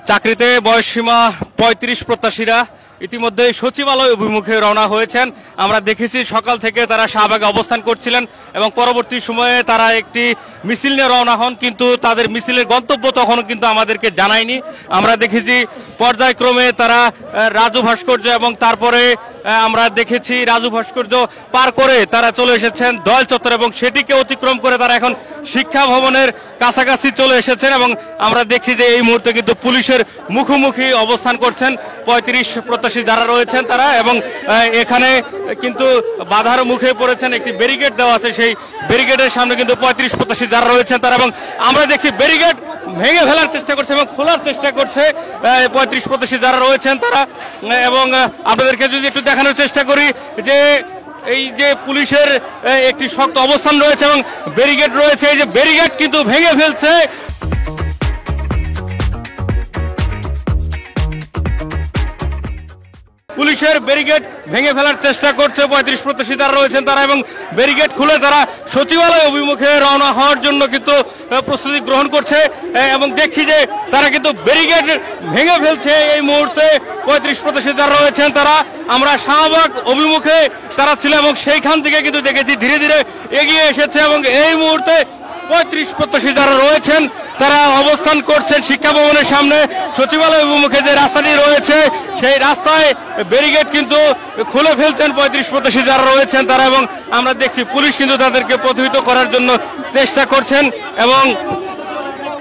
চাকরিতে বয়সসীমা ৩৫ প্রত্যাশীরা ইতিমধ্যে সচিবালয় অভিমুখে রওনা হয়েছেন। আমরা দেখেছি সকাল থেকে তারা শাহবাগে অবস্থান করছিলেন এবং পরবর্তী সময়ে তারা একটি মিছিল নিয়ে রওনা হন, কিন্তু তাদের মিছিলের গন্তব্য তখনও কিন্তু আমাদেরকে জানায়নি। আমরা দেখেছি পর্যায়ক্রমে তারা রাজু ভাস্কর্য এবং তারপরে আমরা দেখেছি রাজু ভাস্কর্য পার করে তারা চলে এসেছেন দয়াল চত্বর এবং সেটিকে অতিক্রম করে তারা এখন শিক্ষা ভবনের কাছাকাছি চলে এসেছেন এবং আমরা দেখছি যে এই মুহূর্তে কিন্তু পুলিশের মুখোমুখি অবস্থান করছেন ৩৫ প্রত্যাশী যারা রয়েছেন তারা, এবং এখানে কিন্তু বাধার মুখে পড়েছেন। একটি ব্যারিকেড দেওয়া আছে, সেই ব্যারিকেডের সামনে কিন্তু ৩৫ প্রত্যাশী যারা রয়েছেন তারা, এবং আমরা দেখছি ব্যারিকেড ভেঙে ফেলার চেষ্টা করছে এবং খোলার চেষ্টা করছে ৩৫ প্রত্যাশী যারা রয়েছেন তারা। এবং আপনাদেরকে যদি একটু দেখানোর চেষ্টা করি যে এই যে পুলিশের একটি শক্ত অবস্থান রয়েছে এবং ব্যারিকেড রয়েছে, এই যে ব্যারিকেড কিন্তু ভেঙে ফেলছে। পুলিশের ব্যারিকেড ভেঙে ফেলার চেষ্টা করছে ৩৫ প্রত্যাশী যারা রয়েছেন তারা, এবং ব্যারিকেড খুলে তারা সচিবালয় অভিমুখে রওনা হওয়ার জন্য কিন্তু প্রস্তুতি গ্রহণ করছে এবং দেখছি যে তারা কিন্তু ব্যারিকেড ভেঙে ফেলছে এই মুহূর্তে ৩৫ প্রত্যাশী যারা রয়েছেন তারা। আমরা শাহবাগ অভিমুখে তারা ছিল এবং সেইখান থেকে কিন্তু দেখেছি ধীরে ধীরে এগিয়ে এসেছে এবং এই মুহূর্তে ৩৫ প্রত্যাশী যারা রয়েছেন তারা অবস্থান করছেন শিক্ষা ভবনের সামনে। সচিবালয় অভিমুখে যে রাস্তাটি রয়েছে সেই রাস্তায় ব্যারিকেড কিন্তু খুলে ফেলছেন ৩৫ প্রত্যাশী যারা রয়েছেন তারা, এবং আমরা দেখছি পুলিশ কিন্তু তাদেরকে প্রতিহত করার জন্য চেষ্টা করছেন এবং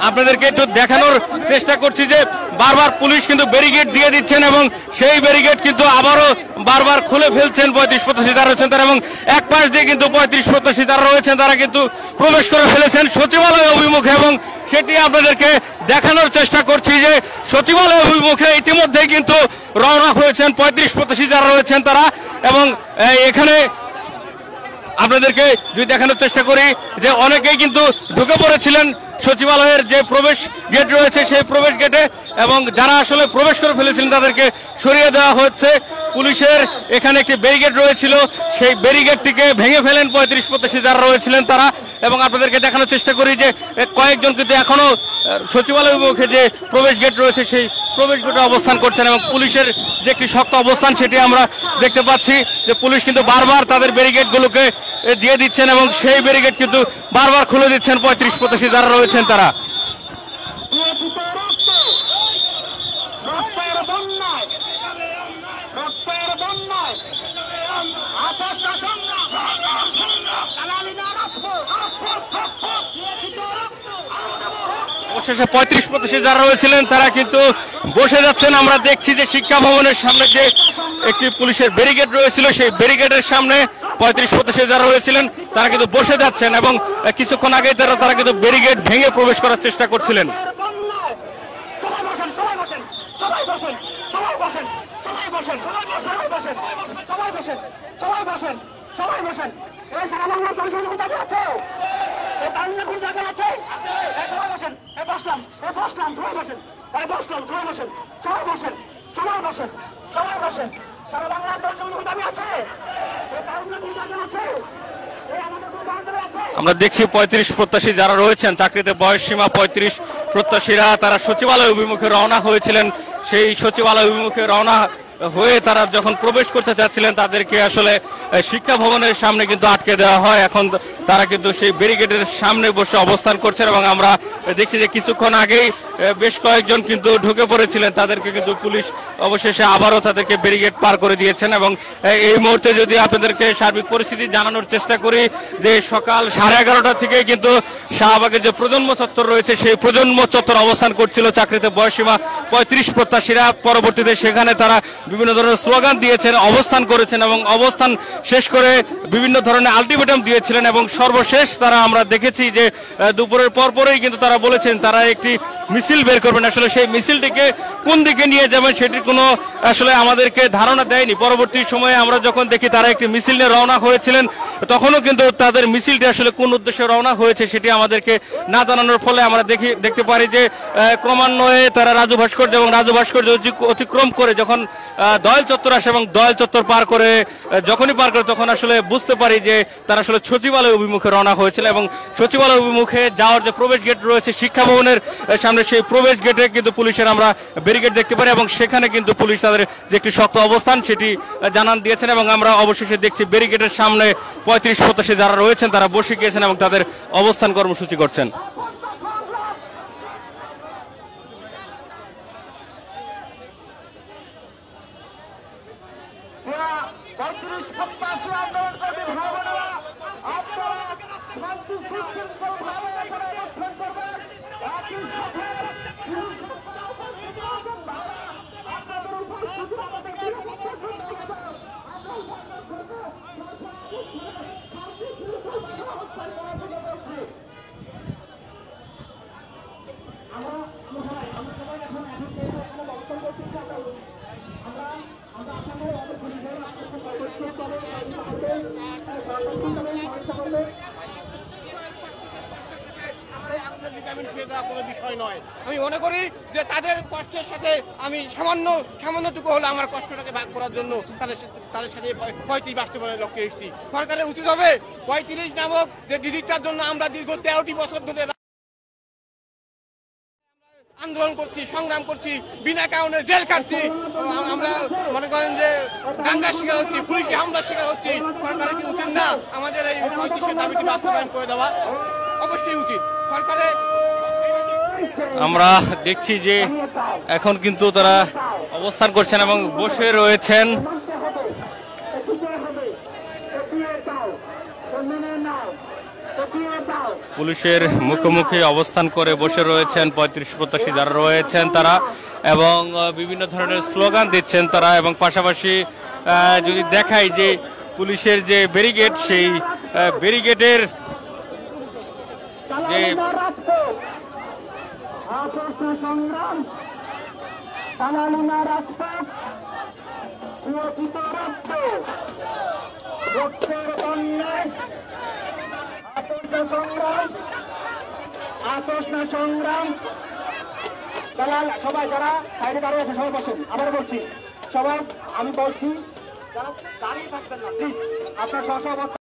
আপনাদেরকে একটু দেখানোর চেষ্টা করছি যে বারবার পুলিশ কিন্তু ব্যারিকেড দিয়ে দিচ্ছেন এবং সেই ব্যারিকেড কিন্তু আবারও বারবার খুলে ফেলছেন ৩৫ প্রত্যাশী যারা রয়েছেন তারা, এবং এক পাশ দিয়ে কিন্তু ৩৫ প্রত্যাশী যারা রয়েছেন তারা কিন্তু প্রবেশ করে ফেলেছেন সচিবালয় অভিমুখে, এবং সেটি আপনাদেরকে দেখানোর চেষ্টা করছি যে সচিবালয় অভিমুখে ইতিমধ্যে কিন্তু রওনা হয়েছেন ৩৫ প্রত্যাশী যারা রয়েছেন তারা। এবং এখানে আপনাদেরকে যদি দেখানোর চেষ্টা করি যে অনেকেই কিন্তু ঢুকে পড়েছিলেন সচিবালয়ের যে প্রবেশ গেট রয়েছে সেই প্রবেশ গেটে, এবং যারা আসলে প্রবেশ করে ফেলেছিলেন তাদেরকে সরিয়ে দেওয়া হচ্ছে। পুলিশের এখানে একটি ব্যারিকেড রয়েছিল, সেই ব্যারিকেডটিকে ভেঙে ফেলেন ৩৫ প্রত্যাশী যারা রয়েছিলেন তারা, এবং আপনাদেরকে দেখানোর চেষ্টা করি যে কয়েকজন কিন্তু এখনো সচিবালয় মুখে যে প্রবেশ গেট রয়েছে সেই প্রবেশ গেটে অবস্থান করছেন এবং পুলিশের যে একটি শক্ত অবস্থান সেটি আমরা দেখতে পাচ্ছি যে পুলিশ কিন্তু বারবার তাদের ব্যারিকেডগুলোকে দিয়ে দিচ্ছেন এবং সেই ব্যারিকেড কিন্তু বারবার খুলে দিচ্ছেন ৩৫ প্রত্যাশী যারা রয়েছেন তারা। অবশেষে ৩৫ প্রত্যাশী যারা রয়েছিলেন তারা কিন্তু বসে যাচ্ছেন। আমরা দেখছি যে শিক্ষা ভবনের সামনে যে একটি পুলিশের ব্যারিকেড রয়েছিল সেই ব্যারিকেডের সামনে ৩৫ প্রত্যাশী যারা রয়েছিলেন তারা কিন্তু বসে যাচ্ছেন এবং কিছুক্ষণ আগে তারা কিন্তু ব্যারিকেড ভেঙে প্রবেশ করার চেষ্টা করছিলেন। আমরা দেখছি ৩৫ প্রত্যাশী যারা রয়েছেন চাকরিতে বয়সসীমা ৩৫ প্রত্যাশীরা তারা সচিবালয় অভিমুখে রওনা হয়েছিলেন। সেই সচিবালয় অভিমুখে রওনা হয়ে তারা যখন প্রবেশ করতে চাচ্ছিলেন তাদেরকে আসলে শিক্ষা ভবনের সামনে কিন্তু আটকে দেওয়া হয়। এখন তারা কিন্তু সেই ব্যারিকেডের সামনে বসে অবস্থান করছেন এবং আমরা দেখছি যে কিছুক্ষণ আগেই বেশ কয়েকজন কিন্তু ঢুকে পড়েছিলেন, তাদেরকে কিন্তু পুলিশ অবশেষে আবারও তাদেরকে ব্যারিকেড পার করে দিয়েছেন। এবং এই মুহূর্তে যদি আপনাদেরকে সার্বিক পরিস্থিতি জানানোর চেষ্টা করি যে সকাল 11:30টা থেকে কিন্তু শাহবাগের যে প্রজন্ম চত্বর রয়েছে সেই প্রজন্ম চত্বর অবস্থান করছিল চাকরিতে বয়সসীমা ৩৫ প্রত্যাশীরা। পরবর্তীতে সেখানে তারা বিভিন্ন ধরনের স্লোগান দিয়েছেন, অবস্থান করেছেন এবং অবস্থান শেষ করে বিভিন্ন ধরনের আলটিমেটাম দিয়েছিলেন এবং সর্বশেষ তারা আমরা দেখেছি যে দুপুরের পরপরই কিন্তু তারা বলেছেন তারা একটি মিছিল বের করবেন। আসলে সেই মিছিলটিকে কোন দিকে নিয়ে যাবেন সেটির কোনো আসলে আমাদেরকে ধারণা দেয়নি। পরবর্তী সময়ে আমরা যখন দেখি তারা একটি মিছিল নিয়ে রওনা হয়েছিলেন তখনও কিন্তু তাদের মিছিলটি আসলে কোন উদ্দেশ্যে রওনা হয়েছে সেটি আমাদেরকে না জানানোর ফলে আমরা দেখতে পারি যে ক্রমান্বয়ে তারা রাজু ভাস্কর্য এবং রাজু ভাস্কর্য অতিক্রম করে যখন দয়াল চত্বর আসে এবং দয়াল চত্বর যখনই পার করে তখন আসলে বুঝতে পারি যে তারা আসলে সচিবালয় অভিমুখে রওনা হয়েছিল এবং সচিবালয় অভিমুখে যাওয়ার যে প্রবেশ গেট রয়েছে শিক্ষা ভবনের সামনে, সেই প্রবেশ গেটে কিন্তু পুলিশের আমরা ব্যারিকেড দেখতে পারি এবং সেখানে কিন্তু পুলিশ তাদের যে একটি শক্ত অবস্থান সেটি জানান দিয়েছেন এবং আমরা অবশেষে দেখছি ব্যারিকেডের সামনে 35-87 যারা রয়েছেন তারা বসে গিয়েছেন এবং তাদের অবস্থান কর্মসূচি করছেন। বিষয় নয়, আমি মনে করি যে তাদের কষ্টের সাথে আমি সামান্যটুকু হলে আমার কষ্টটাকে ভাগ করার জন্য তাদের সাথে 35 বাস্তবায়নের লক্ষ্যে এসেছি। সরকারের উচিত হবে 35 নামক যে ডিজিটটার জন্য আমরা দীর্ঘ 13টি বছর ধরে আন্দোলন করছি, সংগ্রাম করছি, বিনা কারণে জেল কাটছি, আমরা মনে করেন যে দাঙ্গার শিকার হচ্ছি, পুলিশি হামলার শিকার হচ্ছি। সরকারের কি উচিত না আমাদের এই 35 দাবিটি বাস্তবায়ন করে দেওয়া? অবশ্যই উচিত। সরকারের আমরা দেখছি যে এখন কিন্তু তারা অবস্থান করছেন এবং বসে রয়েছেন। পুলিশের মুখোমুখি অবস্থান করে বসে রয়েছেন 35-87 যারা রয়েছেন তারা এবং বিভিন্ন ধরনের স্লোগান দিচ্ছেন তারা এবং পাশাপাশি যদি দেখাই যে পুলিশের যে ব্যারিকেড সেই ব্যারিকেডের যে সংগ্রাম রাজপথ অন্যায় সংগ্রাম দালাল সবাই যারা সাইডে দাঁড়িয়ে আছে সবাই বসেন। আবার বলছি সবাই, আমি বলছি যারা দাঁড়িয়ে থাকবেন না প্লিজ, আপনার স্ব